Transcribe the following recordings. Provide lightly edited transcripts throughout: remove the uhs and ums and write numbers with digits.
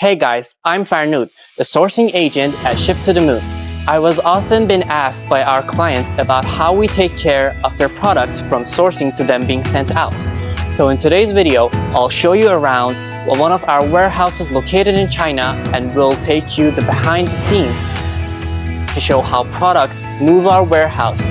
Hey guys, I'm Farnood, the sourcing agent at Ship to the Moon. I was often been asked by our clients about how we take care of their products from sourcing to them being sent out. So in today's video, I'll show you around one of our warehouses located in China, and we'll take you the behind the scenes to show how products move our warehouse,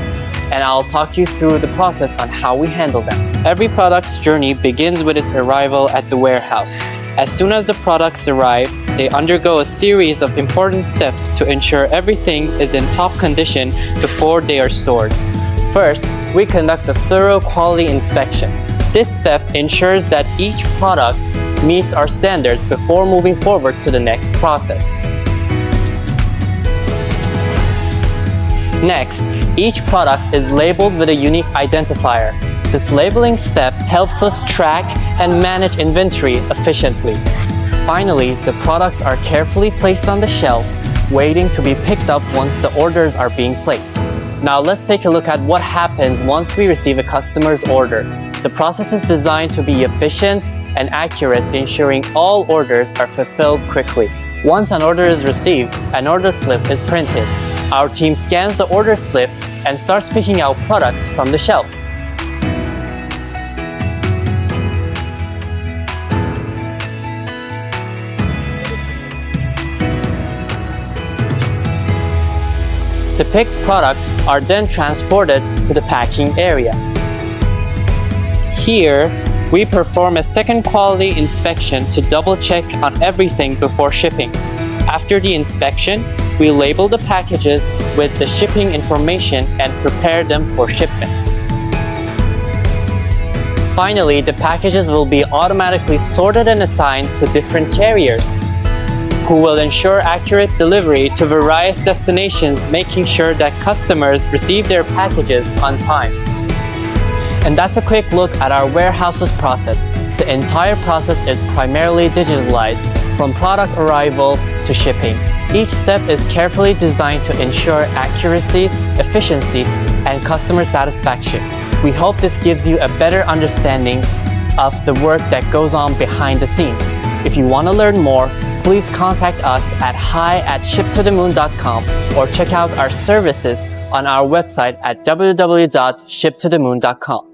and I'll talk you through the process on how we handle them. Every product's journey begins with its arrival at the warehouse. As soon as the products arrive, they undergo a series of important steps to ensure everything is in top condition before they are stored. First, we conduct a thorough quality inspection. This step ensures that each product meets our standards before moving forward to the next process. Next, each product is labeled with a unique identifier. This labeling step helps us track and manage inventory efficiently. Finally, the products are carefully placed on the shelves, waiting to be picked up once the orders are being placed. Now let's take a look at what happens once we receive a customer's order. The process is designed to be efficient and accurate, ensuring all orders are fulfilled quickly. Once an order is received, an order slip is printed. Our team scans the order slip and starts picking out products from the shelves. The picked products are then transported to the packing area. Here, we perform a second quality inspection to double check on everything before shipping. After the inspection, we label the packages with the shipping information and prepare them for shipment. Finally, the packages will be automatically sorted and assigned to different carriers, who will ensure accurate delivery to various destinations, making sure that customers receive their packages on time. And that's a quick look at our warehouse's process. The entire process is primarily digitalized, from product arrival to shipping. Each step is carefully designed to ensure accuracy, efficiency, and customer satisfaction. We hope this gives you a better understanding of the work that goes on behind the scenes. If you want to learn more, please contact us at hi@shiptothemoon.com or check out our services on our website at www.shiptothemoon.com.